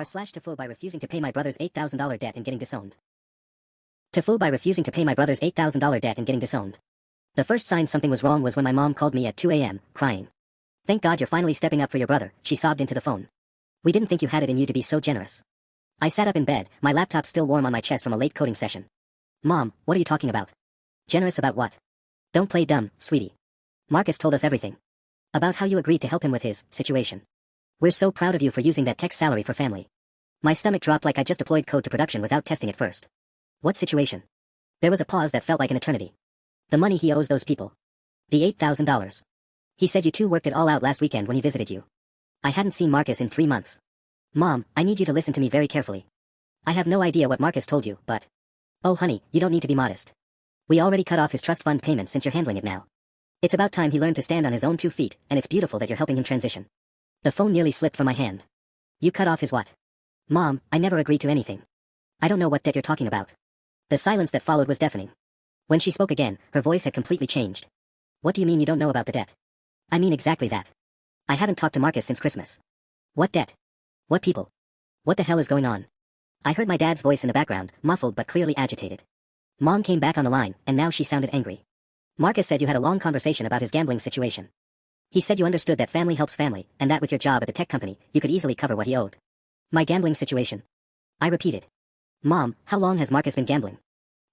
TIFU by refusing to pay my brother's $8,000 debt and getting disowned. TIFU by refusing to pay my brother's $8,000 debt and getting disowned. The first sign something was wrong was when my mom called me at 2 a.m., crying. "Thank God you're finally stepping up for your brother," she sobbed into the phone. "We didn't think you had it in you to be so generous." I sat up in bed, my laptop still warm on my chest from a late coding session. "Mom, what are you talking about? Generous about what? Don't play dumb, sweetie. Marcus told us everything. About how you agreed to help him with his situation. We're so proud of you for using that tech salary for family." My stomach dropped like I just deployed code to production without testing it first. "What situation?" There was a pause that felt like an eternity. "The money he owes those people. The $8,000. He said you two worked it all out last weekend when he visited you. I hadn't seen Marcus in 3 months. Mom, I need you to listen to me very carefully. I have no idea what Marcus told you, but... Oh honey, you don't need to be modest. We already cut off his trust fund payment since you're handling it now. It's about time he learned to stand on his own 2 feet, and it's beautiful that you're helping him transition." The phone nearly slipped from my hand. "You cut off his what?" "Mom, I never agreed to anything. I don't know what debt you're talking about." The silence that followed was deafening. When she spoke again, her voice had completely changed. "What do you mean you don't know about the debt?" "I mean exactly that. I haven't talked to Marcus since Christmas." "What debt? What people? What the hell is going on?" I heard my dad's voice in the background, muffled but clearly agitated. Mom came back on the line, and now she sounded angry. "Marcus said you had a long conversation about his gambling situation. He said you understood that family helps family, and that with your job at the tech company, you could easily cover what he owed." "My gambling situation?" I repeated. "Mom, how long has Marcus been gambling?"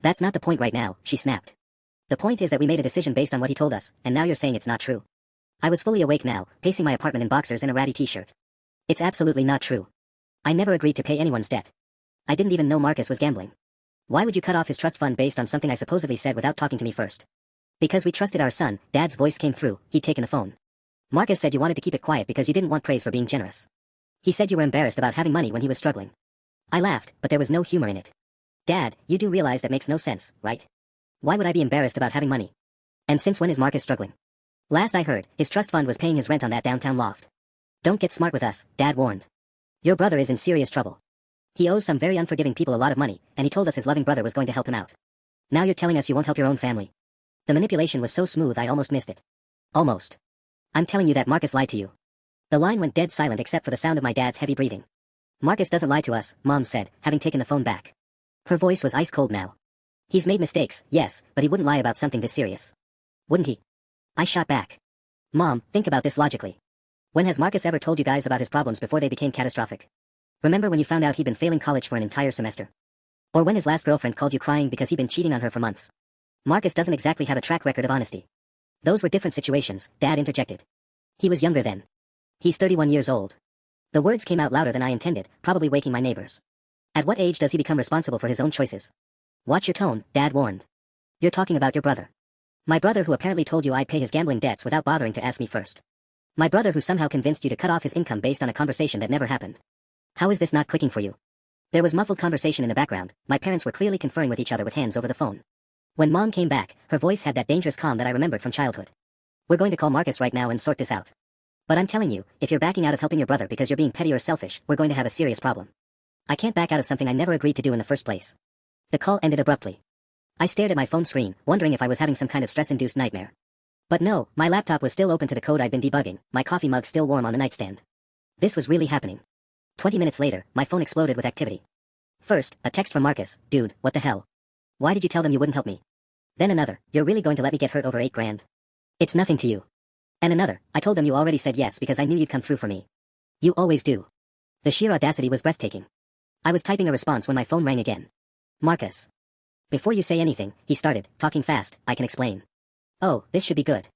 "That's not the point right now," she snapped. "The point is that we made a decision based on what he told us, and now you're saying it's not true." I was fully awake now, pacing my apartment in boxers and a ratty t-shirt. "It's absolutely not true. I never agreed to pay anyone's debt. I didn't even know Marcus was gambling. Why would you cut off his trust fund based on something I supposedly said without talking to me first?" "Because we trusted our son," Dad's voice came through, he'd taken the phone. "Marcus said you wanted to keep it quiet because you didn't want praise for being generous. He said you were embarrassed about having money when he was struggling." I laughed, but there was no humor in it. "Dad, you do realize that makes no sense, right? Why would I be embarrassed about having money? And since when is Marcus struggling? Last I heard, his trust fund was paying his rent on that downtown loft." "Don't get smart with us," Dad warned. "Your brother is in serious trouble. He owes some very unforgiving people a lot of money, and he told us his loving brother was going to help him out. Now you're telling us you won't help your own family." The manipulation was so smooth I almost missed it. "Almost. I'm telling you that Marcus lied to you." The line went dead silent except for the sound of my dad's heavy breathing. "Marcus doesn't lie to us," Mom said, having taken the phone back. Her voice was ice cold now. "He's made mistakes, yes, but he wouldn't lie about something this serious. Wouldn't he?" I shot back. "Mom, think about this logically. When has Marcus ever told you guys about his problems before they became catastrophic? Remember when you found out he'd been failing college for an entire semester? Or when his last girlfriend called you crying because he'd been cheating on her for months? Marcus doesn't exactly have a track record of honesty." "Those were different situations," Dad interjected. "He was younger then. He's 31 years old." The words came out louder than I intended, probably waking my neighbors. "At what age does he become responsible for his own choices?" "Watch your tone," Dad warned. "You're talking about your brother. My brother who apparently told you I'd pay his gambling debts without bothering to ask me first. My brother who somehow convinced you to cut off his income based on a conversation that never happened. How is this not clicking for you?" There was muffled conversation in the background, my parents were clearly conferring with each other with hands over the phone. When Mom came back, her voice had that dangerous calm that I remembered from childhood. "We're going to call Marcus right now and sort this out. But I'm telling you, if you're backing out of helping your brother because you're being petty or selfish, we're going to have a serious problem. I can't back out of something I never agreed to do in the first place." The call ended abruptly. I stared at my phone screen, wondering if I was having some kind of stress-induced nightmare. But no, my laptop was still open to the code I'd been debugging, my coffee mug still warm on the nightstand. This was really happening. 20 minutes later, my phone exploded with activity. First, a text from Marcus, "Dude, what the hell? Why did you tell them you wouldn't help me?" Then another, "You're really going to let me get hurt over 8 grand? It's nothing to you." And another, "I told them you already said yes because I knew you'd come through for me. You always do." The sheer audacity was breathtaking. I was typing a response when my phone rang again. "Marcus. Before you say anything," he started, talking fast, "I can explain." "Oh, this should be good.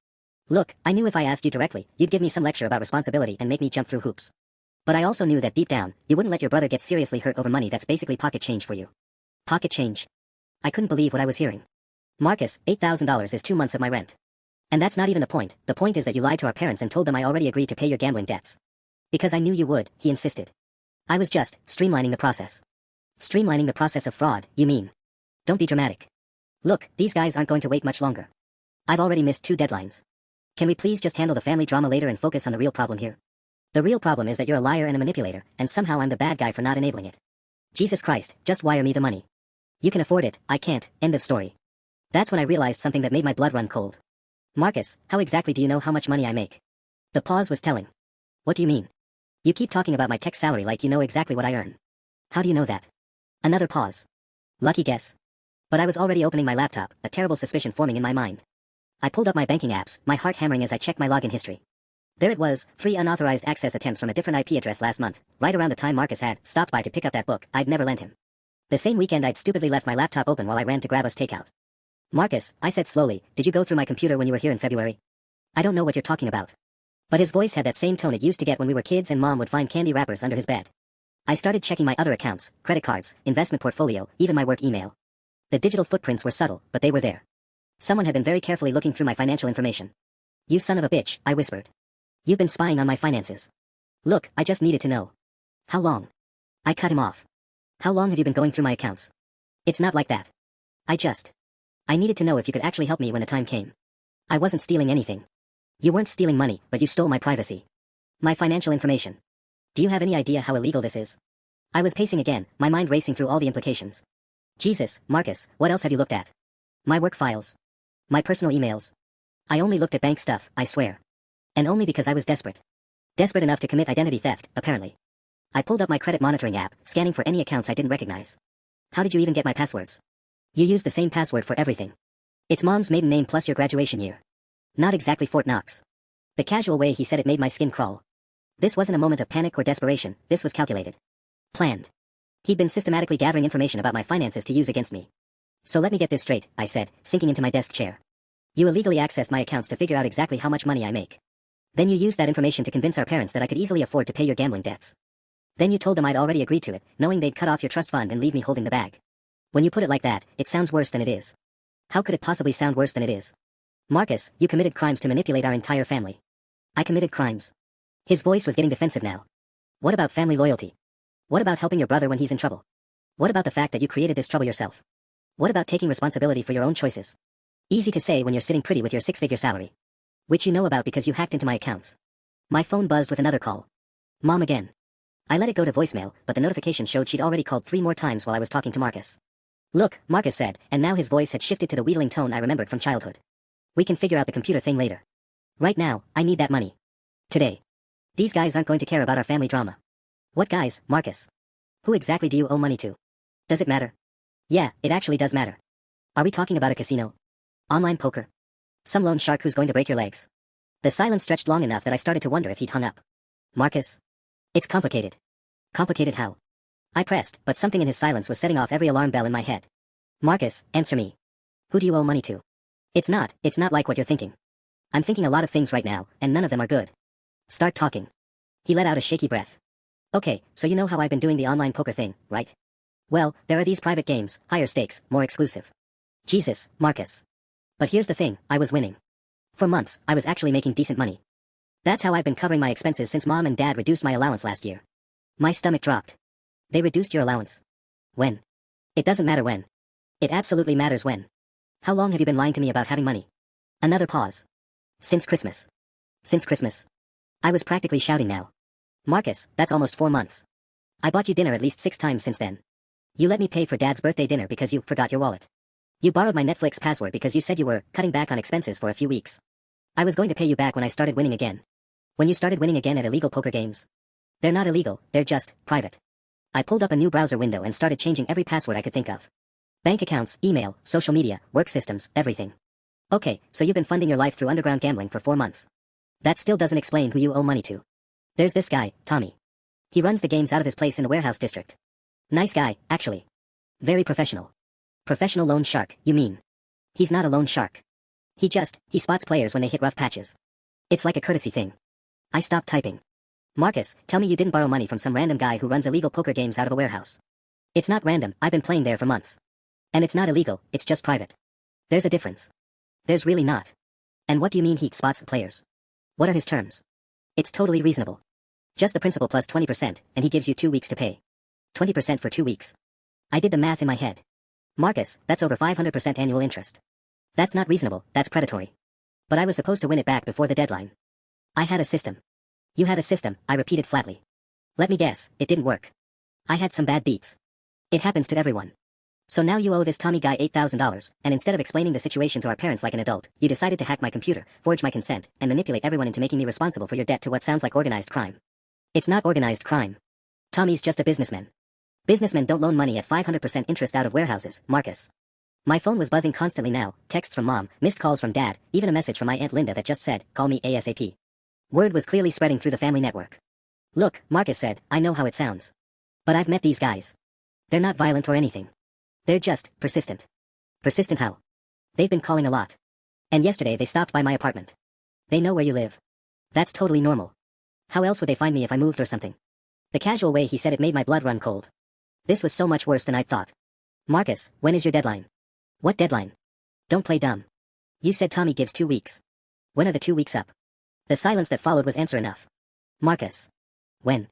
Look, I knew if I asked you directly, you'd give me some lecture about responsibility and make me jump through hoops. But I also knew that deep down, you wouldn't let your brother get seriously hurt over money that's basically pocket change for you." "Pocket change?" I couldn't believe what I was hearing. "Marcus, $8,000 is 2 months of my rent. And that's not even the point is that you lied to our parents and told them I already agreed to pay your gambling debts. Because I knew you would," he insisted. "I was just streamlining the process." "Streamlining the process of fraud, you mean?" "Don't be dramatic. Look, these guys aren't going to wait much longer. I've already missed 2 deadlines. Can we please just handle the family drama later and focus on the real problem here? The real problem is that you're a liar and a manipulator, and somehow I'm the bad guy for not enabling it. Jesus Christ, just wire me the money. You can afford it, I can't, end of story." That's when I realized something that made my blood run cold. "Marcus, how exactly do you know how much money I make?" The pause was telling. "What do you mean?" You keep talking about my tech salary like you know exactly what I earn. How do you know that? Another pause. Lucky guess. But I was already opening my laptop, a terrible suspicion forming in my mind. I pulled up my banking apps, my heart hammering as I checked my login history. There it was, 3 unauthorized access attempts from a different IP address last month, right around the time Marcus had stopped by to pick up that book I'd never lent him. The same weekend I'd stupidly left my laptop open while I ran to grab us takeout. Marcus, I said slowly, did you go through my computer when you were here in February? I don't know what you're talking about. But his voice had that same tone it used to get when we were kids and Mom would find candy wrappers under his bed. I started checking my other accounts, credit cards, investment portfolio, even my work email. The digital footprints were subtle, but they were there. Someone had been very carefully looking through my financial information. You son of a bitch, I whispered. You've been spying on my finances. Look, I just needed to know. How long? I cut him off. How long have you been going through my accounts? It's not like that. I needed to know if you could actually help me when the time came. I wasn't stealing anything. You weren't stealing money, but you stole my privacy. My financial information. Do you have any idea how illegal this is? I was pacing again, my mind racing through all the implications. Jesus, Marcus, what else have you looked at? My work files. My personal emails. I only looked at bank stuff, I swear. And only because I was desperate. Desperate enough to commit identity theft, apparently. I pulled up my credit monitoring app, scanning for any accounts I didn't recognize. How did you even get my passwords? You use the same password for everything. It's Mom's maiden name plus your graduation year. Not exactly Fort Knox. The casual way he said it made my skin crawl. This wasn't a moment of panic or desperation, this was calculated. Planned. He'd been systematically gathering information about my finances to use against me. So let me get this straight, I said, sinking into my desk chair. You illegally accessed my accounts to figure out exactly how much money I make. Then you used that information to convince our parents that I could easily afford to pay your gambling debts. Then you told them I'd already agreed to it, knowing they'd cut off your trust fund and leave me holding the bag. When you put it like that, it sounds worse than it is. How could it possibly sound worse than it is? Marcus, you committed crimes to manipulate our entire family. I committed crimes. His voice was getting defensive now. What about family loyalty? What about helping your brother when he's in trouble? What about the fact that you created this trouble yourself? What about taking responsibility for your own choices? Easy to say when you're sitting pretty with your six-figure salary. Which you know about because you hacked into my accounts. My phone buzzed with another call. Mom again. I let it go to voicemail, but the notification showed she'd already called 3 more times while I was talking to Marcus. Look, Marcus said, and now his voice had shifted to the wheedling tone I remembered from childhood. We can figure out the computer thing later. Right now, I need that money. Today. These guys aren't going to care about our family drama. What guys, Marcus? Who exactly do you owe money to? Does it matter? Yeah, it actually does matter. Are we talking about a casino? Online poker? Some loan shark who's going to break your legs? The silence stretched long enough that I started to wonder if he'd hung up. Marcus? It's complicated. Complicated how? I pressed, but something in his silence was setting off every alarm bell in my head. Marcus, answer me. Who do you owe money to? It's not like what you're thinking. I'm thinking a lot of things right now, and none of them are good. Start talking. He let out a shaky breath. Okay, so you know how I've been doing the online poker thing, right? Well, there are these private games, higher stakes, more exclusive. Jesus, Marcus. But here's the thing, I was winning. For months, I was actually making decent money. That's how I've been covering my expenses since Mom and Dad reduced my allowance last year. My stomach dropped. They reduced your allowance. When? It doesn't matter when. It absolutely matters when. How long have you been lying to me about having money? Another pause. Since Christmas. Since Christmas. I was practically shouting now. Marcus, that's almost 4 months. I bought you dinner at least 6 times since then. You let me pay for Dad's birthday dinner because you forgot your wallet. You borrowed my Netflix password because you said you were cutting back on expenses for a few weeks. I was going to pay you back when I started winning again. When you started winning again at illegal poker games. They're not illegal, they're just private. I pulled up a new browser window and started changing every password I could think of. Bank accounts, email, social media, work systems, everything. Okay, so you've been funding your life through underground gambling for 4 months. That still doesn't explain who you owe money to. There's this guy, Tommy. He runs the games out of his place in the warehouse district. Nice guy, actually. Very professional. Professional loan shark, you mean? He's not a loan shark. He spots players when they hit rough patches. It's like a courtesy thing. I stopped typing. Marcus, tell me you didn't borrow money from some random guy who runs illegal poker games out of a warehouse. It's not random, I've been playing there for months. And it's not illegal, it's just private. There's a difference. There's really not. And what do you mean he spots the players? What are his terms? It's totally reasonable. Just the principal plus 20%, and he gives you 2 weeks to pay. 20% for 2 weeks. I did the math in my head. Marcus, that's over 500% annual interest. That's not reasonable, that's predatory. But I was supposed to win it back before the deadline. I had a system. You had a system, I repeated flatly. Let me guess, it didn't work. I had some bad beats. It happens to everyone. So now you owe this Tommy guy $8,000, and instead of explaining the situation to our parents like an adult, you decided to hack my computer, forge my consent, and manipulate everyone into making me responsible for your debt to what sounds like organized crime. It's not organized crime. Tommy's just a businessman. Businessmen don't loan money at 500% interest out of warehouses, Marcus. My phone was buzzing constantly now, texts from mom, missed calls from dad, even a message from my Aunt Linda that just said, call me ASAP. Word was clearly spreading through the family network. Look, Marcus said, I know how it sounds. But I've met these guys. They're not violent or anything. They're just persistent. Persistent how? They've been calling a lot. And yesterday they stopped by my apartment. They know where you live. That's totally normal. How else would they find me if I moved or something? The casual way he said it made my blood run cold. This was so much worse than I'd thought. Marcus, when is your deadline? What deadline? Don't play dumb. You said Tommy gives 2 weeks. When are the 2 weeks up? The silence that followed was answer enough. Marcus. When?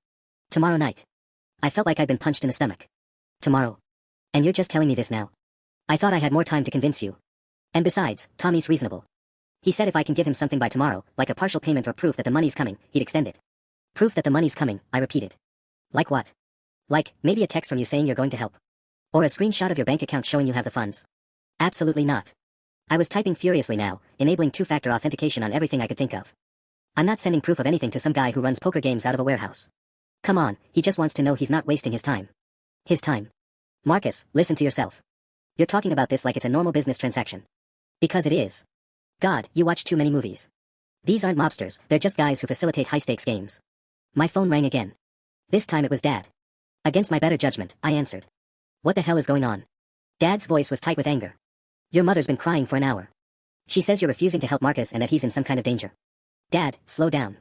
Tomorrow night. I felt like I'd been punched in the stomach. Tomorrow. And you're just telling me this now. I thought I had more time to convince you. And besides, Tommy's reasonable. He said if I can give him something by tomorrow, like a partial payment or proof that the money's coming, he'd extend it. Proof that the money's coming, I repeated. Like what? Like, maybe a text from you saying you're going to help. Or a screenshot of your bank account showing you have the funds. Absolutely not. I was typing furiously now, enabling two-factor authentication on everything I could think of. I'm not sending proof of anything to some guy who runs poker games out of a warehouse. Come on, he just wants to know he's not wasting his time. His time. Marcus, listen to yourself. You're talking about this like it's a normal business transaction. Because it is. God, you watch too many movies. These aren't mobsters, they're just guys who facilitate high-stakes games. My phone rang again. This time it was Dad. Against my better judgment, I answered. What the hell is going on? Dad's voice was tight with anger. Your mother's been crying for an hour. She says you're refusing to help Marcus and that he's in some kind of danger. Dad, slow down.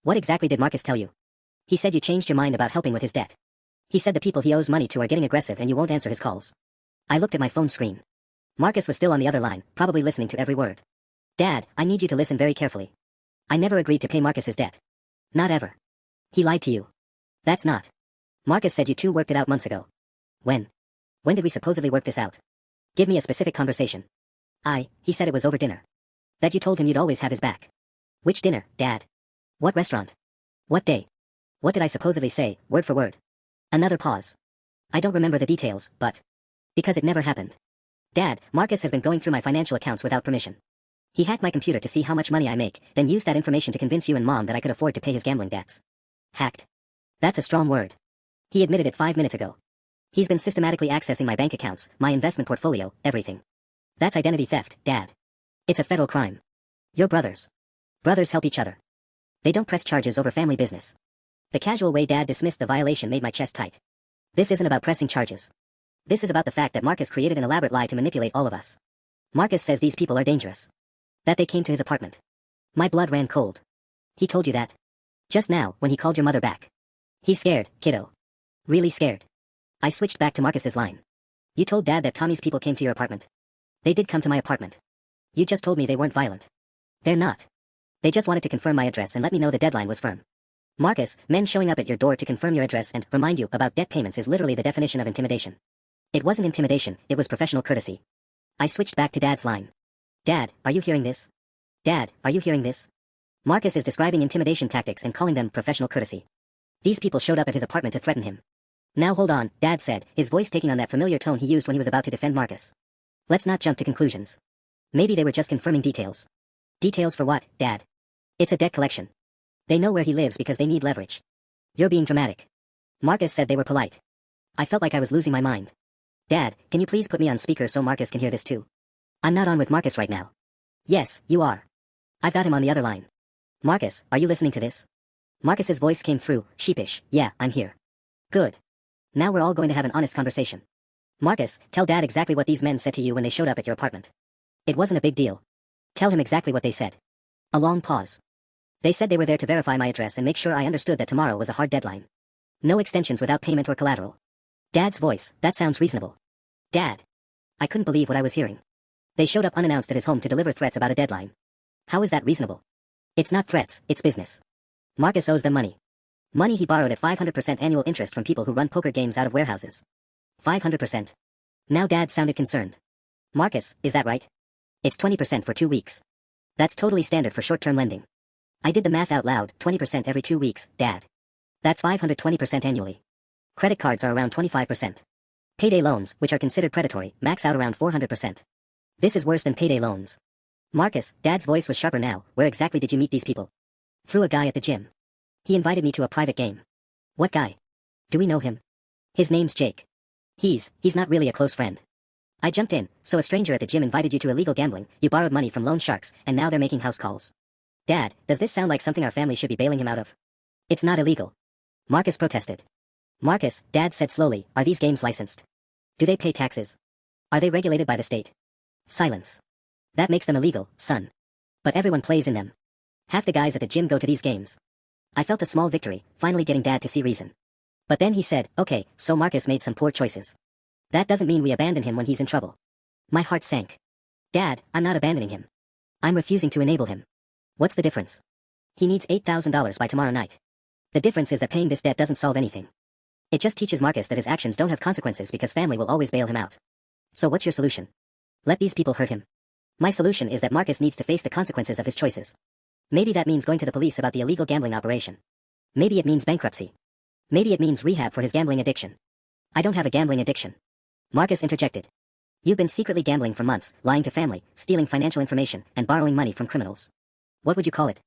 What exactly did Marcus tell you? He said you changed your mind about helping with his debt. He said the people he owes money to are getting aggressive and you won't answer his calls. I looked at my phone screen. Marcus was still on the other line, probably listening to every word. Dad, I need you to listen very carefully. I never agreed to pay Marcus's debt. Not ever. He lied to you. That's not. Marcus said you two worked it out months ago. When? When did we supposedly work this out? Give me a specific conversation. He said it was over dinner. That you told him you'd always have his back. Which dinner, Dad? What restaurant? What day? What did I supposedly say, word for word? Another pause. I don't remember the details, but... Because it never happened. Dad, Marcus has been going through my financial accounts without permission. He hacked my computer to see how much money I make, then used that information to convince you and Mom that I could afford to pay his gambling debts. Hacked. That's a strong word. He admitted it 5 minutes ago. He's been systematically accessing my bank accounts, my investment portfolio, everything. That's identity theft, Dad. It's a federal crime. You're brothers. Brothers help each other. They don't press charges over family business. The casual way Dad dismissed the violation made my chest tight. This isn't about pressing charges. This is about the fact that Marcus created an elaborate lie to manipulate all of us. Marcus says these people are dangerous. That they came to his apartment. My blood ran cold. He told you that? Just now, when he called your mother back. He's scared, kiddo. Really scared. I switched back to Marcus's line. You told Dad that Tommy's people came to your apartment. They did come to my apartment. You just told me they weren't violent. They're not. They just wanted to confirm my address and let me know the deadline was firm. Marcus, men showing up at your door to confirm your address and remind you about debt payments is literally the definition of intimidation. It wasn't intimidation, it was professional courtesy. I switched back to Dad's line. Dad, are you hearing this? Dad, are you hearing this? Marcus is describing intimidation tactics and calling them professional courtesy. These people showed up at his apartment to threaten him. Now hold on, Dad said, his voice taking on that familiar tone he used when he was about to defend Marcus. Let's not jump to conclusions. Maybe they were just confirming details. Details for what, Dad? It's a debt collection. They know where he lives because they need leverage. You're being dramatic. Marcus said they were polite. I felt like I was losing my mind. Dad, can you please put me on speaker so Marcus can hear this too? I'm not on with Marcus right now. Yes, you are. I've got him on the other line. Marcus, are you listening to this? Marcus's voice came through, sheepish. Yeah, I'm here. Good. Now we're all going to have an honest conversation. Marcus, tell Dad exactly what these men said to you when they showed up at your apartment. It wasn't a big deal. Tell him exactly what they said. A long pause. They said they were there to verify my address and make sure I understood that tomorrow was a hard deadline. No extensions without payment or collateral. Dad's voice, that sounds reasonable. Dad. I couldn't believe what I was hearing. They showed up unannounced at his home to deliver threats about a deadline. How is that reasonable? It's not threats, it's business. Marcus owes them money. Money he borrowed at 500% annual interest from people who run poker games out of warehouses. 500%. Now Dad sounded concerned. Marcus, is that right? It's 20% for 2 weeks. That's totally standard for short-term lending. I did the math out loud, 20% every 2 weeks, Dad. That's 520% annually. Credit cards are around 25%. Payday loans, which are considered predatory, max out around 400%. This is worse than payday loans. Marcus, Dad's voice was sharper now. Where exactly did you meet these people? Through a guy at the gym. He invited me to a private game. What guy? Do we know him? His name's Jake. He's not really a close friend. I jumped in, so a stranger at the gym invited you to illegal gambling, you borrowed money from loan sharks, and now they're making house calls. Dad, does this sound like something our family should be bailing him out of? It's not illegal. Marcus protested. Marcus, Dad said slowly, are these games licensed? Do they pay taxes? Are they regulated by the state? Silence. That makes them illegal, son. But everyone plays in them. Half the guys at the gym go to these games. I felt a small victory, finally getting Dad to see reason. But then he said, okay, so Marcus made some poor choices. That doesn't mean we abandon him when he's in trouble. My heart sank. Dad, I'm not abandoning him. I'm refusing to enable him. What's the difference? He needs $8,000 by tomorrow night. The difference is that paying this debt doesn't solve anything. It just teaches Marcus that his actions don't have consequences because family will always bail him out. So what's your solution? Let these people hurt him. My solution is that Marcus needs to face the consequences of his choices. Maybe that means going to the police about the illegal gambling operation. Maybe it means bankruptcy. Maybe it means rehab for his gambling addiction. I don't have a gambling addiction. Marcus interjected. You've been secretly gambling for months, lying to family, stealing financial information, and borrowing money from criminals. What would you call it?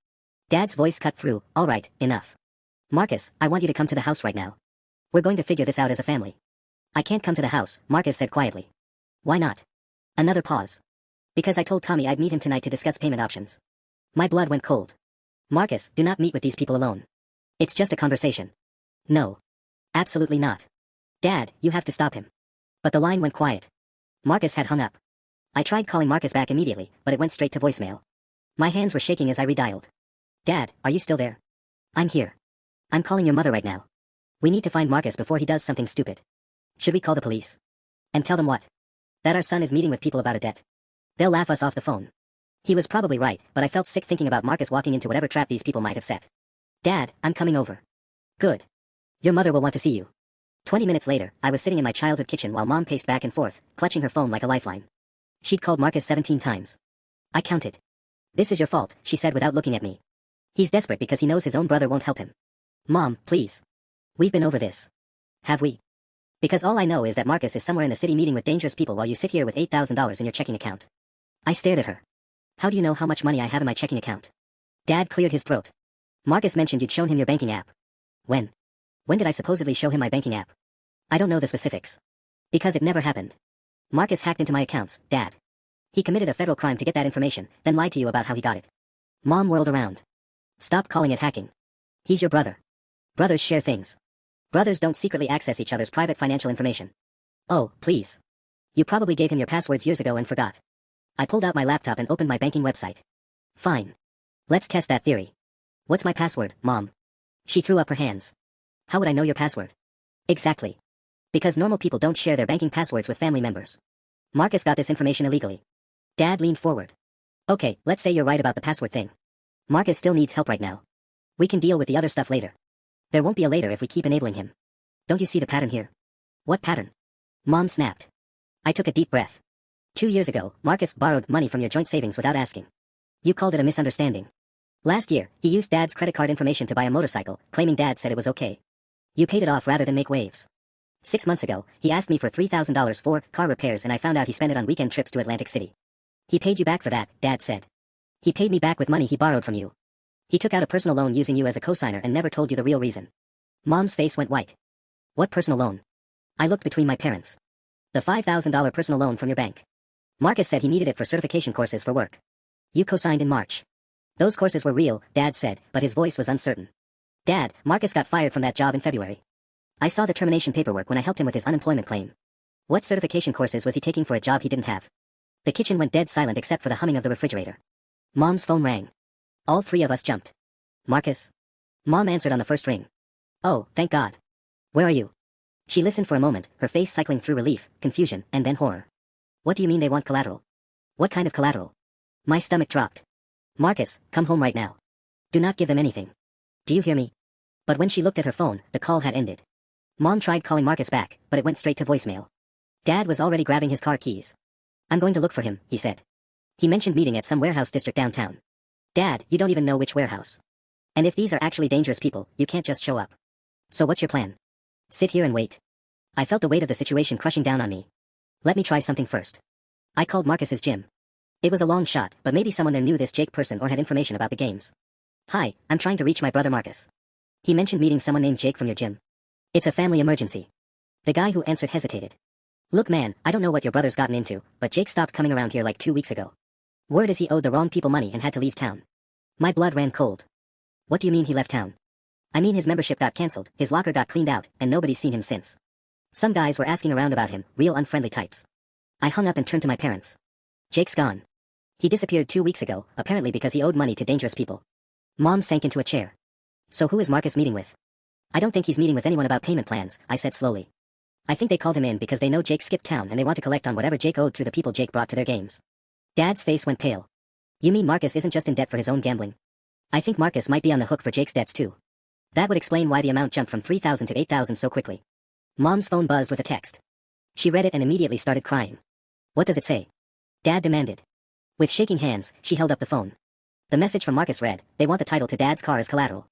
Dad's voice cut through, all right, enough. Marcus, I want you to come to the house right now. We're going to figure this out as a family. I can't come to the house, Marcus said quietly. Why not? Another pause. Because I told Tommy I'd meet him tonight to discuss payment options. My blood went cold. Marcus, do not meet with these people alone. It's just a conversation. No. Absolutely not. Dad, you have to stop him. But the line went quiet. Marcus had hung up. I tried calling Marcus back immediately, but it went straight to voicemail. My hands were shaking as I redialed. Dad, are you still there? I'm here. I'm calling your mother right now. We need to find Marcus before he does something stupid. Should we call the police? And tell them what? That our son is meeting with people about a debt. They'll laugh us off the phone. He was probably right, but I felt sick thinking about Marcus walking into whatever trap these people might have set. Dad, I'm coming over. Good. Your mother will want to see you. 20 minutes later, I was sitting in my childhood kitchen while Mom paced back and forth, clutching her phone like a lifeline. She'd called Marcus 17 times. I counted. This is your fault, she said without looking at me. He's desperate because he knows his own brother won't help him. Mom, please. We've been over this. Have we? Because all I know is that Marcus is somewhere in the city meeting with dangerous people while you sit here with $8,000 in your checking account. I stared at her. How do you know how much money I have in my checking account? Dad cleared his throat. Marcus mentioned you'd shown him your banking app. When? When did I supposedly show him my banking app? I don't know the specifics. Because it never happened. Marcus hacked into my accounts, Dad. He committed a federal crime to get that information, then lied to you about how he got it. Mom whirled around. Stop calling it hacking. He's your brother. Brothers share things. Brothers don't secretly access each other's private financial information. Oh, please. You probably gave him your passwords years ago and forgot. I pulled out my laptop and opened my banking website. Fine. Let's test that theory. What's my password, Mom? She threw up her hands. How would I know your password? Exactly. Because normal people don't share their banking passwords with family members. Marcus got this information illegally. Dad leaned forward. Okay, let's say you're right about the password thing. Marcus still needs help right now. We can deal with the other stuff later. There won't be a later if we keep enabling him. Don't you see the pattern here? What pattern? Mom snapped. I took a deep breath. 2 years ago, Marcus borrowed money from your joint savings without asking. You called it a misunderstanding. Last year, he used Dad's credit card information to buy a motorcycle, claiming Dad said it was okay. You paid it off rather than make waves. 6 months ago, he asked me for $3,000 for car repairs and I found out he spent it on weekend trips to Atlantic City. He paid you back for that, Dad said. He paid me back with money he borrowed from you. He took out a personal loan using you as a cosigner and never told you the real reason. Mom's face went white. What personal loan? I looked between my parents. The $5,000 personal loan from your bank. Marcus said he needed it for certification courses for work. You co-signed in March. Those courses were real, Dad said, but his voice was uncertain. Dad, Marcus got fired from that job in February. I saw the termination paperwork when I helped him with his unemployment claim. What certification courses was he taking for a job he didn't have? The kitchen went dead silent except for the humming of the refrigerator. Mom's phone rang. All three of us jumped. Marcus? Mom answered on the first ring. Oh, thank God. Where are you? She listened for a moment, her face cycling through relief, confusion, and then horror. What do you mean they want collateral? What kind of collateral? My stomach dropped. Marcus, come home right now. Do not give them anything. Do you hear me? But when she looked at her phone, the call had ended. Mom tried calling Marcus back, but it went straight to voicemail. Dad was already grabbing his car keys. I'm going to look for him, he said. He mentioned meeting at some warehouse district downtown. Dad, you don't even know which warehouse. And if these are actually dangerous people, you can't just show up. So what's your plan? Sit here and wait. I felt the weight of the situation crushing down on me. Let me try something first. I called Marcus's gym. It was a long shot, but maybe someone there knew this Jake person or had information about the games. Hi, I'm trying to reach my brother Marcus. He mentioned meeting someone named Jake from your gym. It's a family emergency. The guy who answered hesitated. Look man, I don't know what your brother's gotten into, but Jake stopped coming around here like 2 weeks ago. Word is he owed the wrong people money and had to leave town. My blood ran cold. What do you mean he left town? I mean his membership got cancelled, his locker got cleaned out, and nobody's seen him since. Some guys were asking around about him, real unfriendly types. I hung up and turned to my parents. Jake's gone. He disappeared 2 weeks ago, apparently because he owed money to dangerous people. Mom sank into a chair. So who is Marcus meeting with? I don't think he's meeting with anyone about payment plans, I said slowly. I think they called him in because they know Jake skipped town and they want to collect on whatever Jake owed through the people Jake brought to their games. Dad's face went pale. You mean Marcus isn't just in debt for his own gambling? I think Marcus might be on the hook for Jake's debts too. That would explain why the amount jumped from 3,000 to 8,000 so quickly. Mom's phone buzzed with a text. She read it and immediately started crying. What does it say? Dad demanded. With shaking hands, she held up the phone. The message from Marcus read, they want the title to Dad's car as collateral.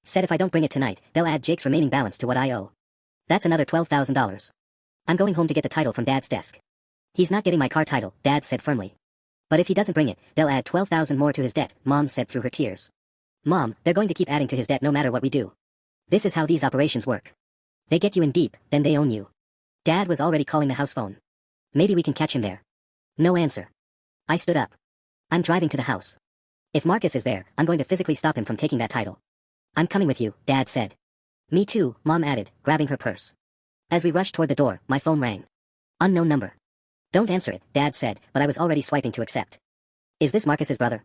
Said if I don't bring it tonight, they'll add Jake's remaining balance to what I owe. That's another $12,000. I'm going home to get the title from Dad's desk. He's not getting my car title, Dad said firmly. But if he doesn't bring it, they'll add 12,000 more to his debt, Mom said through her tears. Mom, they're going to keep adding to his debt no matter what we do. This is how these operations work. They get you in deep, then they own you. Dad was already calling the house phone. Maybe we can catch him there. No answer. I stood up. I'm driving to the house. If Marcus is there, I'm going to physically stop him from taking that title. I'm coming with you, Dad said. Me too, Mom added, grabbing her purse. As we rushed toward the door, my phone rang. Unknown number. Don't answer it, Dad said, but I was already swiping to accept. Is this Marcus's brother?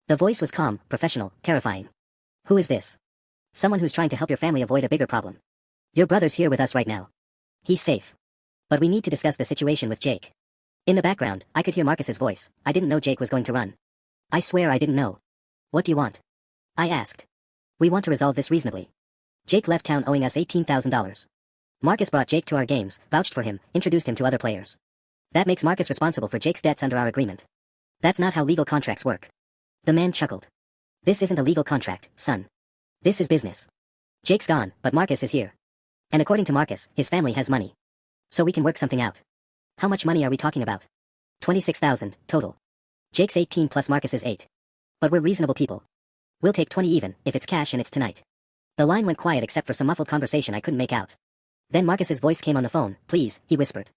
The voice was calm, professional, terrifying. Who is this? Someone who's trying to help your family avoid a bigger problem. Your brother's here with us right now. He's safe. But we need to discuss the situation with Jake. In the background, I could hear Marcus's voice. I didn't know Jake was going to run. I swear I didn't know. What do you want? I asked. We want to resolve this reasonably. Jake left town owing us $18,000. Marcus brought Jake to our games, vouched for him, introduced him to other players. That makes Marcus responsible for Jake's debts under our agreement. That's not how legal contracts work. The man chuckled. This isn't a legal contract, son. This is business. Jake's gone, but Marcus is here. And according to Marcus, his family has money. So we can work something out. How much money are we talking about? 26,000, total. Jake's 18 plus Marcus is 8. But we're reasonable people. We'll take 20 even, if it's cash and it's tonight. The line went quiet except for some muffled conversation I couldn't make out. Then Marcus's voice came on the phone. Please, he whispered.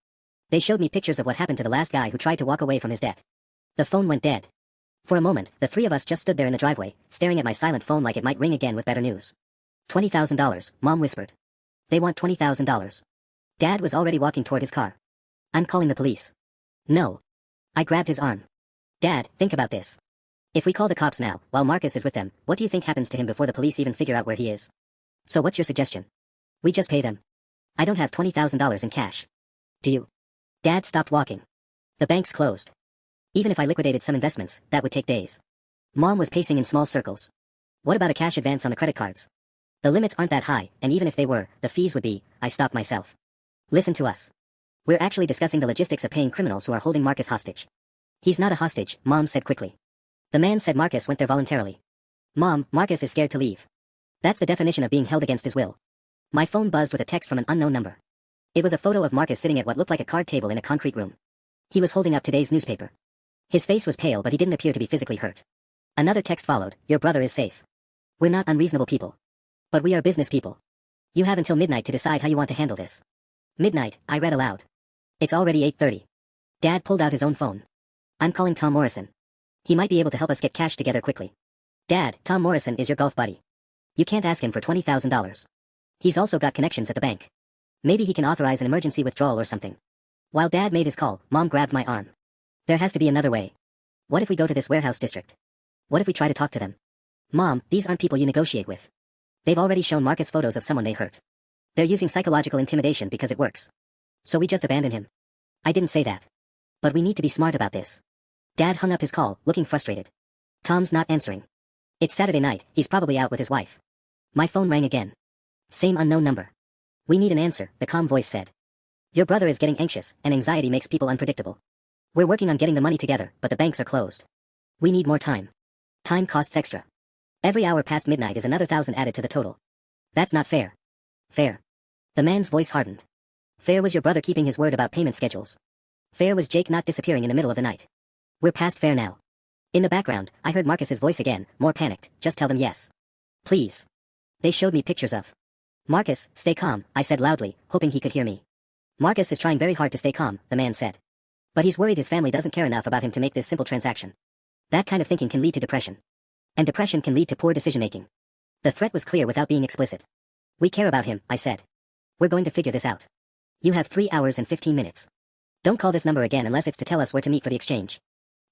They showed me pictures of what happened to the last guy who tried to walk away from his debt. The phone went dead. For a moment, the three of us just stood there in the driveway, staring at my silent phone like it might ring again with better news. $20,000, Mom whispered. They want $20,000. Dad was already walking toward his car. I'm calling the police. No. I grabbed his arm. Dad, think about this. If we call the cops now, while Marcus is with them, what do you think happens to him before the police even figure out where he is? So what's your suggestion? We just pay them. I don't have $20,000 in cash. Do you? Dad stopped walking. The bank's closed. Even if I liquidated some investments, that would take days. Mom was pacing in small circles. What about a cash advance on the credit cards? The limits aren't that high, and even if they were, the fees would be. I stopped myself. Listen to us. We're actually discussing the logistics of paying criminals who are holding Marcus hostage. He's not a hostage, Mom said quickly. The man said Marcus went there voluntarily. Mom, Marcus is scared to leave. That's the definition of being held against his will. My phone buzzed with a text from an unknown number. It was a photo of Marcus sitting at what looked like a card table in a concrete room. He was holding up today's newspaper. His face was pale but he didn't appear to be physically hurt. Another text followed, your brother is safe. We're not unreasonable people. But we are business people. You have until midnight to decide how you want to handle this. Midnight, I read aloud. It's already 8:30. Dad pulled out his own phone. I'm calling Tom Morrison. He might be able to help us get cash together quickly. Dad, Tom Morrison is your golf buddy. You can't ask him for $20,000. He's also got connections at the bank. Maybe he can authorize an emergency withdrawal or something. While Dad made his call, Mom grabbed my arm. There has to be another way. What if we go to this warehouse district? What if we try to talk to them? Mom, these aren't people you negotiate with. They've already shown Marcus photos of someone they hurt. They're using psychological intimidation because it works. So we just abandon him. I didn't say that. But we need to be smart about this. Dad hung up his call, looking frustrated. Tom's not answering. It's Saturday night, he's probably out with his wife. My phone rang again. Same unknown number. We need an answer, the calm voice said. Your brother is getting anxious, and anxiety makes people unpredictable. We're working on getting the money together, but the banks are closed. We need more time. Time costs extra. Every hour past midnight is another 1,000 added to the total. That's not fair. Fair. The man's voice hardened. Fair was your brother keeping his word about payment schedules. Fair was Jake not disappearing in the middle of the night. We're past fair now. In the background, I heard Marcus's voice again, more panicked. Just tell them yes. Please. They showed me pictures of. Marcus, stay calm, I said loudly, hoping he could hear me. Marcus is trying very hard to stay calm, the man said. But he's worried his family doesn't care enough about him to make this simple transaction. That kind of thinking can lead to depression. And depression can lead to poor decision-making. The threat was clear without being explicit. We care about him, I said. We're going to figure this out. You have 3 hours and 15 minutes. Don't call this number again unless it's to tell us where to meet for the exchange.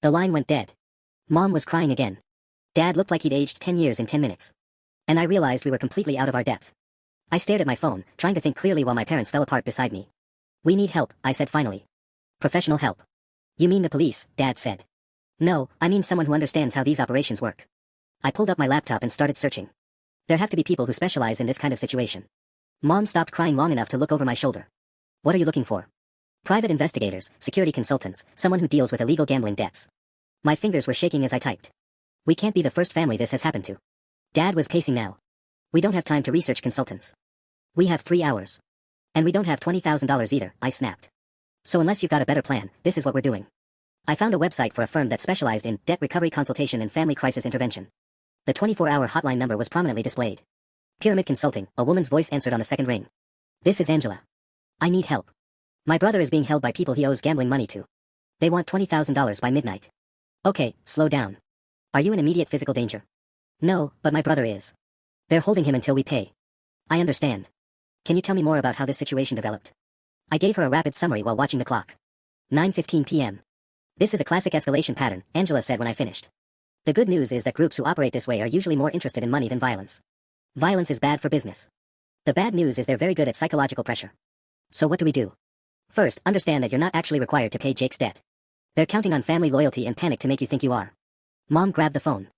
The line went dead. Mom was crying again. Dad looked like he'd aged 10 years in 10 minutes. And I realized we were completely out of our depth. I stared at my phone, trying to think clearly while my parents fell apart beside me. We need help, I said finally. Professional help. You mean the police, Dad said. No, I mean someone who understands how these operations work. I pulled up my laptop and started searching. There have to be people who specialize in this kind of situation. Mom stopped crying long enough to look over my shoulder. What are you looking for? Private investigators, security consultants, someone who deals with illegal gambling debts. My fingers were shaking as I typed. We can't be the first family this has happened to. Dad was pacing now. We don't have time to research consultants. We have 3 hours. And we don't have $20,000 either, I snapped. So unless you've got a better plan, this is what we're doing. I found a website for a firm that specialized in debt recovery consultation and family crisis intervention. The 24-hour hotline number was prominently displayed. Pyramid Consulting, a woman's voice answered on the second ring. This is Angela. I need help. My brother is being held by people he owes gambling money to. They want $20,000 by midnight. Okay, slow down. Are you in immediate physical danger? No, but my brother is. They're holding him until we pay. I understand. Can you tell me more about how this situation developed? I gave her a rapid summary while watching the clock. 9:15 p.m. This is a classic escalation pattern, Angela said when I finished. The good news is that groups who operate this way are usually more interested in money than violence. Violence is bad for business. The bad news is they're very good at psychological pressure. So what do we do? First, understand that you're not actually required to pay Jake's debt. They're counting on family loyalty and panic to make you think you are. Mom grabbed the phone.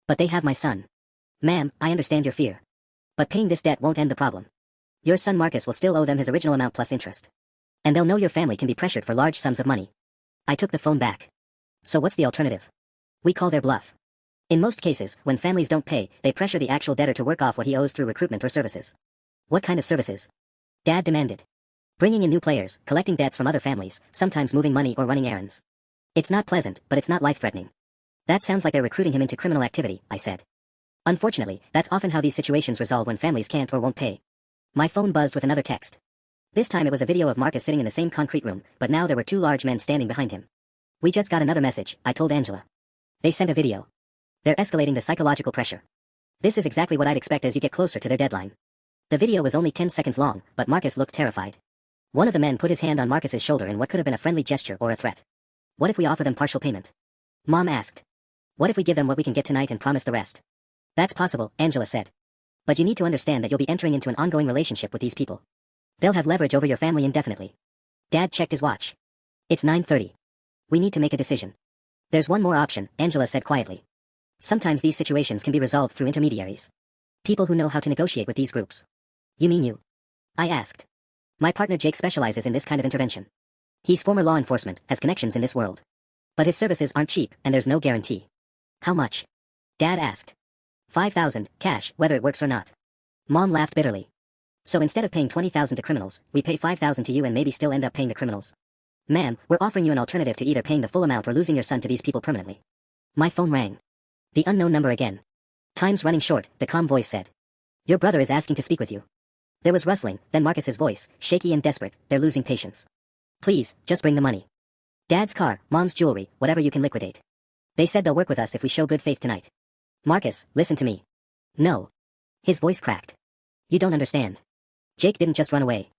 But they have my son. Ma'am, I understand your fear. But paying this debt won't end the problem. Your son Marcus will still owe them his original amount plus interest. And they'll know your family can be pressured for large sums of money. I took the phone back. So what's the alternative? We call their bluff. In most cases, when families don't pay, they pressure the actual debtor to work off what he owes through recruitment or services. What kind of services? Dad demanded. Bringing in new players, collecting debts from other families, sometimes moving money or running errands. It's not pleasant, but it's not life-threatening. That sounds like they're recruiting him into criminal activity, I said. Unfortunately, that's often how these situations resolve when families can't or won't pay. My phone buzzed with another text. This time it was a video of Marcus sitting in the same concrete room, but now there were 2 large men standing behind him. We just got another message, I told Angela. They sent a video. They're escalating the psychological pressure. This is exactly what I'd expect as you get closer to their deadline. The video was only 10 seconds long, but Marcus looked terrified. One of the men put his hand on Marcus's shoulder in what could have been a friendly gesture or a threat. What if we offer them partial payment? Mom asked. What if we give them what we can get tonight and promise the rest? That's possible, Angela said. But you need to understand that you'll be entering into an ongoing relationship with these people. They'll have leverage over your family indefinitely. Dad checked his watch. It's 9:30. We need to make a decision. There's one more option, Angela said quietly. Sometimes these situations can be resolved through intermediaries. People who know how to negotiate with these groups. You mean you? I asked. My partner Jake specializes in this kind of intervention. He's former law enforcement, has connections in this world. But his services aren't cheap, and there's no guarantee. How much? Dad asked. $5,000, cash, whether it works or not. Mom laughed bitterly. So instead of paying $20,000 to criminals, we pay $5,000 to you and maybe still end up paying the criminals. Ma'am, we're offering you an alternative to either paying the full amount or losing your son to these people permanently. My phone rang. The unknown number again. Time's running short, the calm voice said. Your brother is asking to speak with you. There was rustling, then Marcus's voice, shaky and desperate, they're losing patience. Please, just bring the money. Dad's car, Mom's jewelry, whatever you can liquidate. They said they'll work with us if we show good faith tonight. Marcus, listen to me. No. His voice cracked. You don't understand. Jake didn't just run away.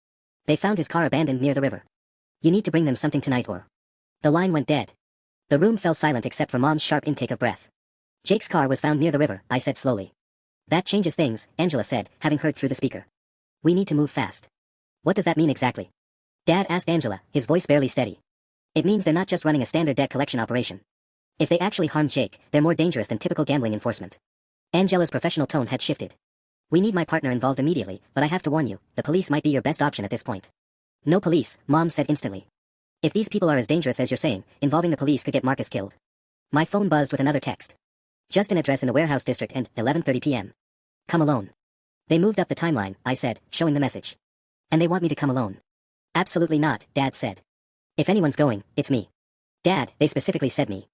They found his car abandoned near the river. You need to bring them something tonight or... The line went dead. The room fell silent except for Mom's sharp intake of breath. Jake's car was found near the river, I said slowly. That changes things, Angela said, having heard through the speaker. We need to move fast. What does that mean exactly? Dad asked Angela, his voice barely steady. It means they're not just running a standard debt collection operation. If they actually harm Jake, they're more dangerous than typical gambling enforcement. Angela's professional tone had shifted. We need my partner involved immediately, but I have to warn you, the police might be your best option at this point. No police, Mom said instantly. If these people are as dangerous as you're saying, involving the police could get Marcus killed. My phone buzzed with another text. Just an address in the warehouse district and 11:30 p.m. Come alone. They moved up the timeline, I said, showing the message. And they want me to come alone. Absolutely not, Dad said. If anyone's going, it's me. Dad, they specifically said me.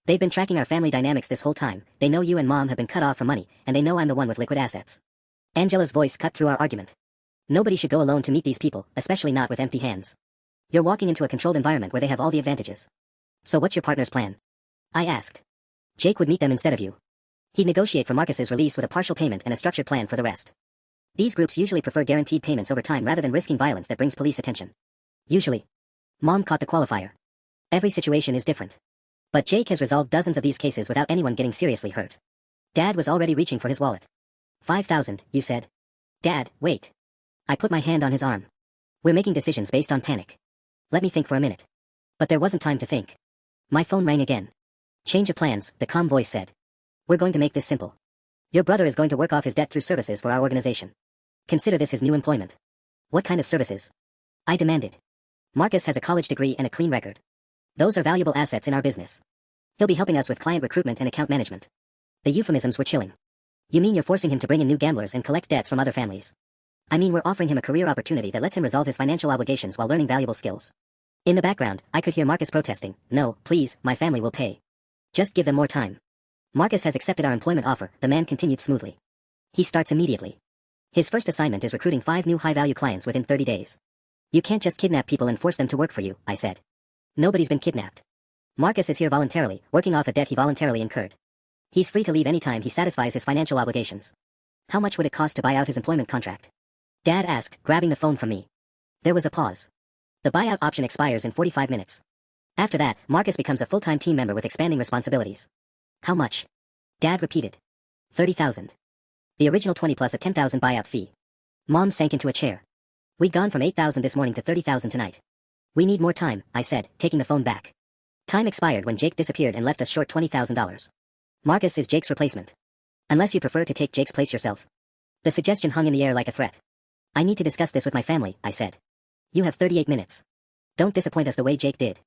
They've been tracking our family dynamics this whole time, they know you and Mom have been cut off for money, and they know I'm the one with liquid assets. Angela's voice cut through our argument. Nobody should go alone to meet these people, especially not with empty hands. You're walking into a controlled environment where they have all the advantages. So what's your partner's plan? I asked. Jake would meet them instead of you. He'd negotiate for Marcus's release with a partial payment and a structured plan for the rest. These groups usually prefer guaranteed payments over time rather than risking violence that brings police attention. Usually. Mom caught the qualifier. Every situation is different. But Jake has resolved dozens of these cases without anyone getting seriously hurt. Dad was already reaching for his wallet. 5,000, you said. Dad, wait. I put my hand on his arm. We're making decisions based on panic. Let me think for a minute. But there wasn't time to think. My phone rang again. Change of plans, the calm voice said. We're going to make this simple. Your brother is going to work off his debt through services for our organization. Consider this his new employment. What kind of services? I demanded. Marcus has a college degree and a clean record. Those are valuable assets in our business. He'll be helping us with client recruitment and account management. The euphemisms were chilling. You mean you're forcing him to bring in new gamblers and collect debts from other families? I mean we're offering him a career opportunity that lets him resolve his financial obligations while learning valuable skills. In the background, I could hear Marcus protesting. No, please, my family will pay. Just give them more time. Marcus has accepted our employment offer, the man continued smoothly. He starts immediately. His first assignment is recruiting 5 new high-value clients within 30 days. You can't just kidnap people and force them to work for you, I said. Nobody's been kidnapped. Marcus is here voluntarily, working off a debt he voluntarily incurred. He's free to leave any time he satisfies his financial obligations. How much would it cost to buy out his employment contract? Dad asked, grabbing the phone from me. There was a pause. The buyout option expires in 45 minutes. After that, Marcus becomes a full-time team member with expanding responsibilities. How much? Dad repeated. 30,000. The original 20 plus a 10,000 buyout fee. Mom sank into a chair. We'd gone from 8,000 this morning to 30,000 tonight. We need more time, I said, taking the phone back. Time expired when Jake disappeared and left us short $20,000. Marcus is Jake's replacement. Unless you prefer to take Jake's place yourself. The suggestion hung in the air like a threat. I need to discuss this with my family, I said. You have 38 minutes. Don't disappoint us the way Jake did.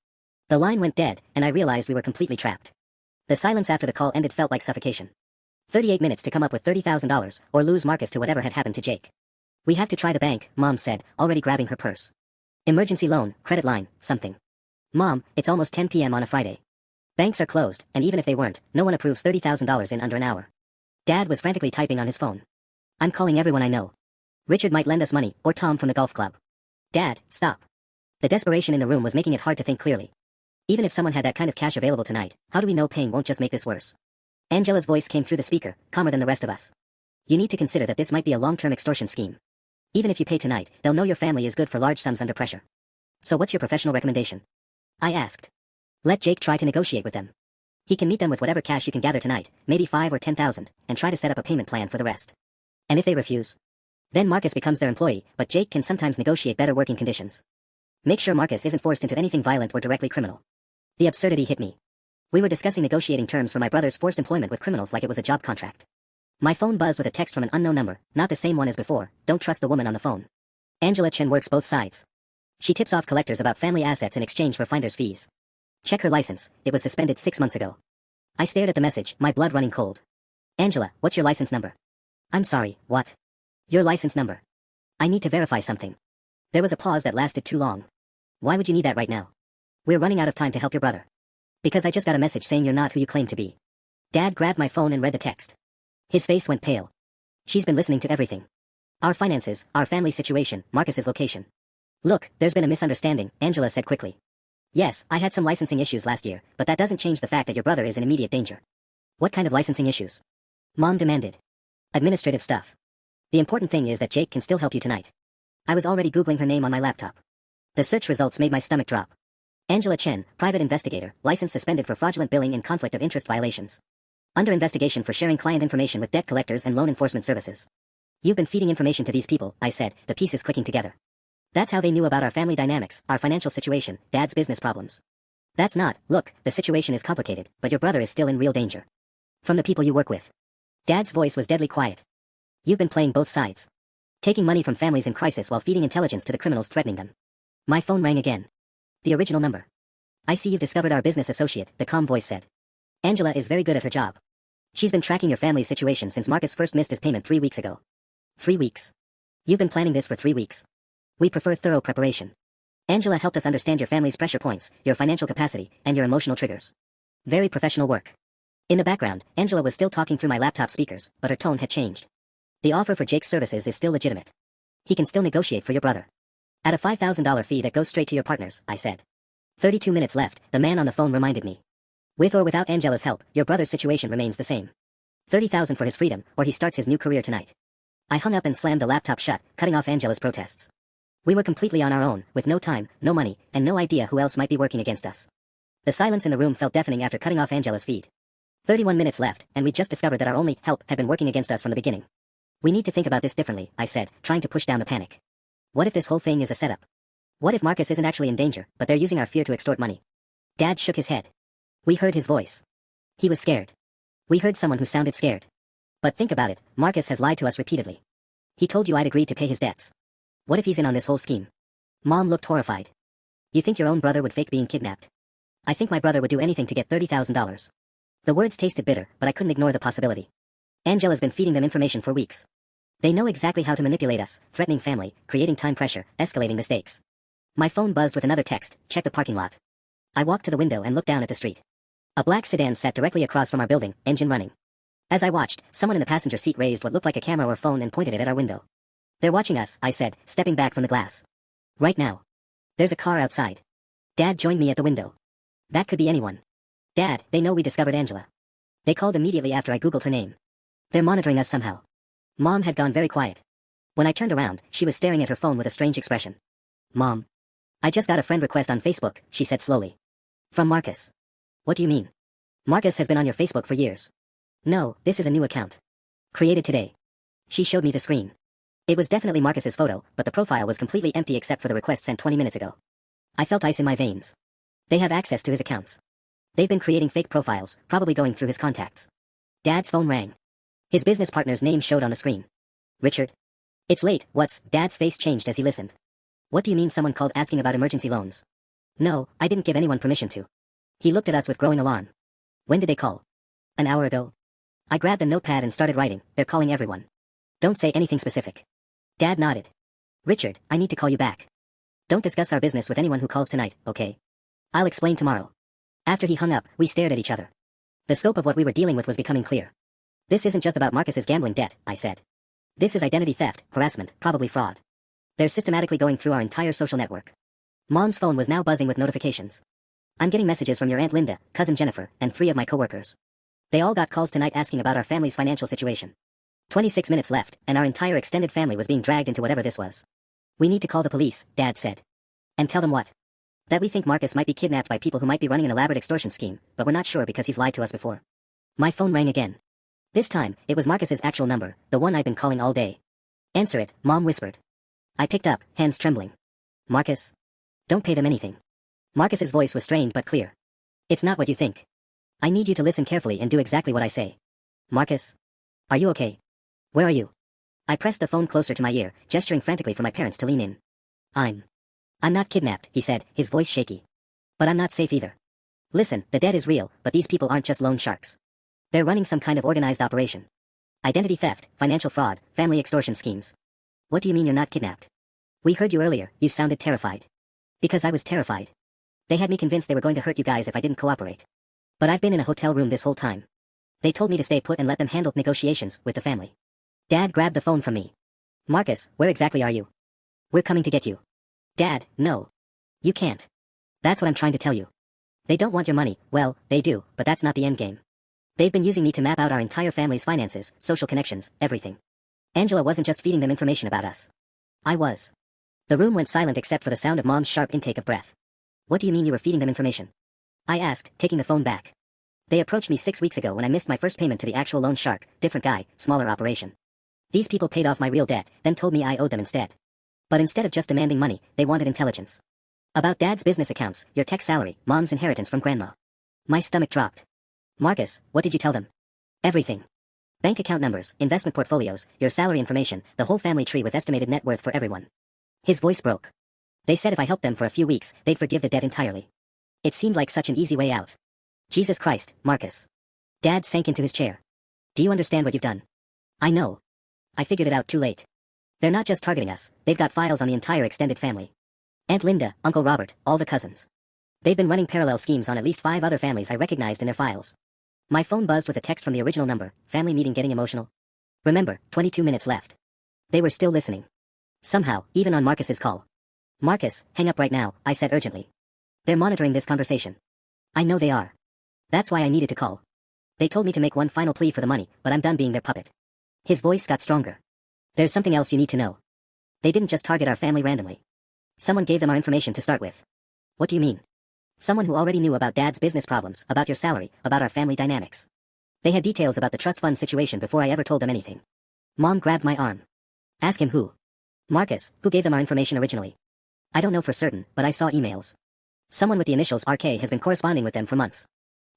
The line went dead, and I realized we were completely trapped. The silence after the call ended felt like suffocation. 38 minutes to come up with $30,000, or lose Marcus to whatever had happened to Jake. We have to try the bank, Mom said, already grabbing her purse. Emergency loan, credit line, something. Mom, it's almost 10 p.m. on a Friday. Banks are closed, and even if they weren't, no one approves $30,000 in under an hour. Dad was frantically typing on his phone. I'm calling everyone I know. Richard might lend us money, or Tom from the golf club. Dad, stop. The desperation in the room was making it hard to think clearly. Even if someone had that kind of cash available tonight, how do we know paying won't just make this worse? Angela's voice came through the speaker, calmer than the rest of us. You need to consider that this might be a long-term extortion scheme. Even if you pay tonight, they'll know your family is good for large sums under pressure. So what's your professional recommendation? I asked. Let Jake try to negotiate with them. He can meet them with whatever cash you can gather tonight, maybe 5 or 10,000, and try to set up a payment plan for the rest. And if they refuse? Then Marcus becomes their employee, but Jake can sometimes negotiate better working conditions. Make sure Marcus isn't forced into anything violent or directly criminal. The absurdity hit me. We were discussing negotiating terms for my brother's forced employment with criminals like it was a job contract. My phone buzzed with a text from an unknown number, not the same one as before. Don't trust the woman on the phone. Angela Chen works both sides. She tips off collectors about family assets in exchange for finder's fees. Check her license, it was suspended 6 months ago. I stared at the message, my blood running cold. Angela, what's your license number? I'm sorry, what? Your license number. I need to verify something. There was a pause that lasted too long. Why would you need that right now? We're running out of time to help your brother. Because I just got a message saying you're not who you claim to be. Dad grabbed my phone and read the text. His face went pale. She's been listening to everything. Our finances, our family situation, Marcus's location. Look, there's been a misunderstanding, Angela said quickly. Yes, I had some licensing issues last year, but that doesn't change the fact that your brother is in immediate danger. What kind of licensing issues? Mom demanded. Administrative stuff. The important thing is that Jake can still help you tonight. I was already Googling her name on my laptop. The search results made my stomach drop. Angela Chen, private investigator, license suspended for fraudulent billing and conflict of interest violations. Under investigation for sharing client information with debt collectors and loan enforcement services. You've been feeding information to these people, I said, the pieces clicking together. That's how they knew about our family dynamics, our financial situation, Dad's business problems. That's not, look, the situation is complicated, but your brother is still in real danger. From the people you work with. Dad's voice was deadly quiet. You've been playing both sides. Taking money from families in crisis while feeding intelligence to the criminals threatening them. My phone rang again. The original number. I see you've discovered our business associate, the calm voice said. Angela is very good at her job. She's been tracking your family's situation since Marcus first missed his payment 3 weeks ago. 3 weeks. You've been planning this for 3 weeks. We prefer thorough preparation. Angela helped us understand your family's pressure points, your financial capacity, and your emotional triggers. Very professional work. In the background, Angela was still talking through my laptop speakers, but her tone had changed. The offer for Jake's services is still legitimate. He can still negotiate for your brother. At a $5,000 fee that goes straight to your partners, I said. 32 minutes left, the man on the phone reminded me. With or without Angela's help, your brother's situation remains the same. 30,000 for his freedom, or he starts his new career tonight. I hung up and slammed the laptop shut, cutting off Angela's protests. We were completely on our own, with no time, no money, and no idea who else might be working against us. The silence in the room felt deafening after cutting off Angela's feed. 31 minutes left, and we just discovered that our only help had been working against us from the beginning. We need to think about this differently, I said, trying to push down the panic. What if this whole thing is a setup? What if Marcus isn't actually in danger, but they're using our fear to extort money? Dad shook his head. We heard his voice. He was scared. We heard someone who sounded scared. But think about it, Marcus has lied to us repeatedly. He told you I'd agreed to pay his debts. What if he's in on this whole scheme? Mom looked horrified. You think your own brother would fake being kidnapped? I think my brother would do anything to get $30,000. The words tasted bitter, but I couldn't ignore the possibility. Angela's been feeding them information for weeks. They know exactly how to manipulate us, threatening family, creating time pressure, escalating the stakes. My phone buzzed with another text, check the parking lot. I walked to the window and looked down at the street. A black sedan sat directly across from our building, engine running. As I watched, someone in the passenger seat raised what looked like a camera or phone and pointed it at our window. They're watching us, I said, stepping back from the glass. Right now. There's a car outside. Dad joined me at the window. That could be anyone. Dad, they know we discovered Angela. They called immediately after I googled her name. They're monitoring us somehow. Mom had gone very quiet. When I turned around, she was staring at her phone with a strange expression. Mom. I just got a friend request on Facebook, she said slowly. From Marcus. What do you mean? Marcus has been on your Facebook for years. No, this is a new account. Created today. She showed me the screen. It was definitely Marcus's photo, but the profile was completely empty except for the request sent 20 minutes ago. I felt ice in my veins. They have access to his accounts. They've been creating fake profiles, probably going through his contacts. Dad's phone rang. His business partner's name showed on the screen. Richard. It's late, what's? Dad's face changed as he listened. What do you mean someone called asking about emergency loans? No, I didn't give anyone permission to. He looked at us with growing alarm. When did they call? An hour ago. I grabbed a notepad and started writing, they're calling everyone. Don't say anything specific. Dad nodded. Richard, I need to call you back. Don't discuss our business with anyone who calls tonight, okay? I'll explain tomorrow. After he hung up, we stared at each other. The scope of what we were dealing with was becoming clear. This isn't just about Marcus's gambling debt, I said. This is identity theft, harassment, probably fraud. They're systematically going through our entire social network. Mom's phone was now buzzing with notifications. I'm getting messages from your Aunt Linda, cousin Jennifer, and 3 of my coworkers. They all got calls tonight asking about our family's financial situation. 26 minutes left, and our entire extended family was being dragged into whatever this was. We need to call the police, Dad said. And tell them what? That we think Marcus might be kidnapped by people who might be running an elaborate extortion scheme, but we're not sure because he's lied to us before. My phone rang again. This time, it was Marcus's actual number, the one I'd been calling all day. Answer it, Mom whispered. I picked up, hands trembling. Marcus? Don't pay them anything. Marcus's voice was strained but clear. It's not what you think. I need you to listen carefully and do exactly what I say. Marcus? Are you okay? Where are you? I pressed the phone closer to my ear, gesturing frantically for my parents to lean in. I'm not kidnapped, he said, his voice shaky. But I'm not safe either. Listen, the debt is real, but these people aren't just loan sharks. They're running some kind of organized operation. Identity theft, financial fraud, family extortion schemes. What do you mean you're not kidnapped? We heard you earlier, you sounded terrified. Because I was terrified. They had me convinced they were going to hurt you guys if I didn't cooperate. But I've been in a hotel room this whole time. They told me to stay put and let them handle negotiations with the family. Dad grabbed the phone from me. Marcus, where exactly are you? We're coming to get you. Dad, no. You can't. That's what I'm trying to tell you. They don't want your money, well, they do, but that's not the end game. They've been using me to map out our entire family's finances, social connections, everything. Angela wasn't just feeding them information about us. I was. The room went silent except for the sound of Mom's sharp intake of breath. What do you mean you were feeding them information? I asked, taking the phone back. They approached me 6 weeks ago when I missed my first payment to the actual loan shark, different guy, smaller operation. These people paid off my real debt, then told me I owed them instead. But instead of just demanding money, they wanted intelligence. About Dad's business accounts, your tech salary, Mom's inheritance from Grandma. My stomach dropped. Marcus, what did you tell them? Everything. Bank account numbers, investment portfolios, your salary information, the whole family tree with estimated net worth for everyone. His voice broke. They said if I helped them for a few weeks, they'd forgive the debt entirely. It seemed like such an easy way out. Jesus Christ, Marcus. Dad sank into his chair. Do you understand what you've done? I know. I figured it out too late. They're not just targeting us, they've got files on the entire extended family. Aunt Linda, Uncle Robert, all the cousins. They've been running parallel schemes on at least 5 other families I recognized in their files. My phone buzzed with a text from the original number, family meeting getting emotional. Remember, 22 minutes left. They were still listening. Somehow, even on Marcus's call. Marcus, hang up right now, I said urgently. They're monitoring this conversation. I know they are. That's why I needed to call. They told me to make one final plea for the money, but I'm done being their puppet. His voice got stronger. There's something else you need to know. They didn't just target our family randomly. Someone gave them our information to start with. What do you mean? Someone who already knew about Dad's business problems, about your salary, about our family dynamics. They had details about the trust fund situation before I ever told them anything. Mom grabbed my arm. Ask him who. Marcus, who gave them our information originally. I don't know for certain, but I saw emails. Someone with the initials RK has been corresponding with them for months.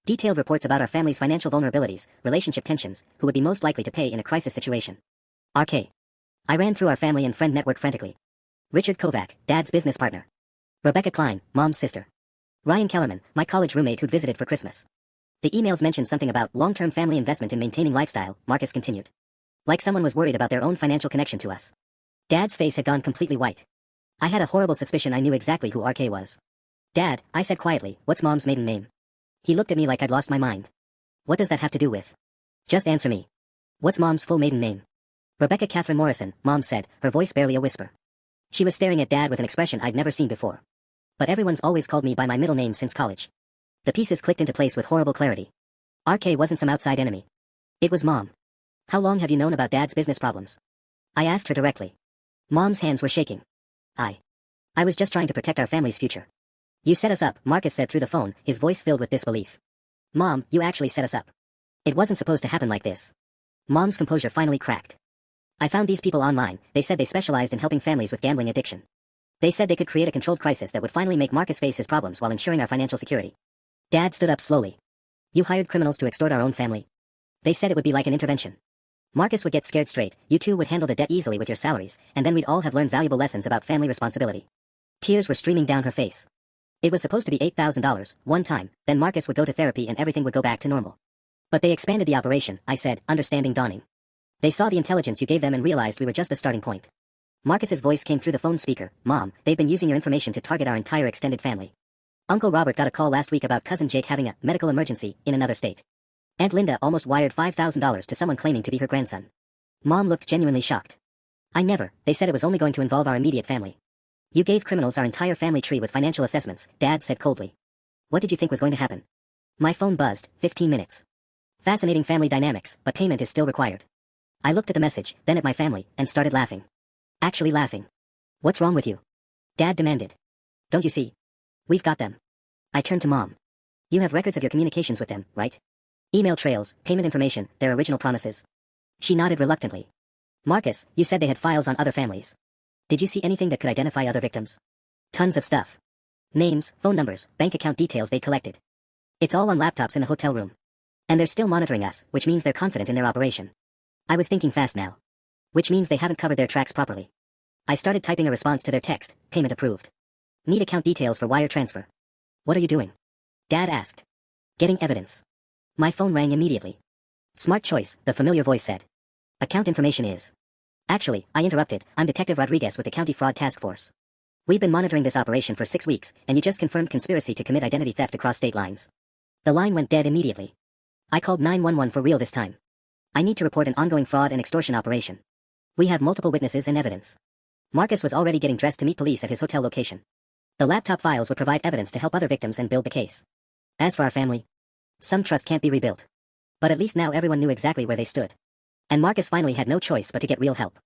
Detailed reports about our family's financial vulnerabilities, relationship tensions, who would be most likely to pay in a crisis situation. RK. I ran through our family and friend network frantically. Richard Kovac, Dad's business partner. Rebecca Klein, Mom's sister. Ryan Kellerman, my college roommate who'd visited for Christmas. The emails mentioned something about long-term family investment in maintaining lifestyle, Marcus continued. Like someone was worried about their own financial connection to us. Dad's face had gone completely white. I had a horrible suspicion I knew exactly who RK was. Dad, I said quietly, what's Mom's maiden name? He looked at me like I'd lost my mind. What does that have to do with? Just answer me. What's Mom's full maiden name? Rebecca Catherine Morrison, Mom said, her voice barely a whisper. She was staring at Dad with an expression I'd never seen before. But everyone's always called me by my middle name since college. The pieces clicked into place with horrible clarity. RK wasn't some outside enemy. It was Mom. How long have you known about Dad's business problems? I asked her directly. Mom's hands were shaking. I was just trying to protect our family's future. You set us up, Marcus said through the phone, his voice filled with disbelief. Mom, you actually set us up. It wasn't supposed to happen like this. Mom's composure finally cracked. I found these people online. They said they specialized in helping families with gambling addiction. They said they could create a controlled crisis that would finally make Marcus face his problems while ensuring our financial security. Dad stood up slowly. You hired criminals to extort our own family? They said it would be like an intervention. Marcus would get scared straight, you two would handle the debt easily with your salaries, and then we'd all have learned valuable lessons about family responsibility. Tears were streaming down her face. It was supposed to be $8,000, one time, then Marcus would go to therapy and everything would go back to normal. But they expanded the operation, I said, understanding dawning. They saw the intelligence you gave them and realized we were just the starting point. Marcus's voice came through the phone speaker. Mom, they've been using your information to target our entire extended family. Uncle Robert got a call last week about cousin Jake having a medical emergency in another state. Aunt Linda almost wired $5,000 to someone claiming to be her grandson. Mom looked genuinely shocked. They said it was only going to involve our immediate family. You gave criminals our entire family tree with financial assessments, Dad said coldly. What did you think was going to happen? My phone buzzed, 15 minutes. Fascinating family dynamics, but payment is still required. I looked at the message, then at my family, and started laughing. Actually laughing. What's wrong with you? Dad demanded. Don't you see? We've got them. I turned to Mom. You have records of your communications with them, right? Email trails, payment information, their original promises. She nodded reluctantly. Marcus, you said they had files on other families. Did you see anything that could identify other victims? Tons of stuff. Names, phone numbers, bank account details they collected. It's all on laptops in the hotel room. And they're still monitoring us, which means they're confident in their operation. I was thinking fast now. Which means they haven't covered their tracks properly. I started typing a response to their text, payment approved. Need account details for wire transfer. What are you doing? Dad asked. Getting evidence. My phone rang immediately. Smart choice, the familiar voice said. Account information is. Actually, I interrupted, I'm Detective Rodriguez with the County Fraud Task Force. We've been monitoring this operation for 6 weeks, and you just confirmed conspiracy to commit identity theft across state lines. The line went dead immediately. I called 911 for real this time. I need to report an ongoing fraud and extortion operation. We have multiple witnesses and evidence. Marcus was already getting dressed to meet police at his hotel location. The laptop files would provide evidence to help other victims and build the case. As for our family, some trust can't be rebuilt. But at least now everyone knew exactly where they stood. And Marcus finally had no choice but to get real help.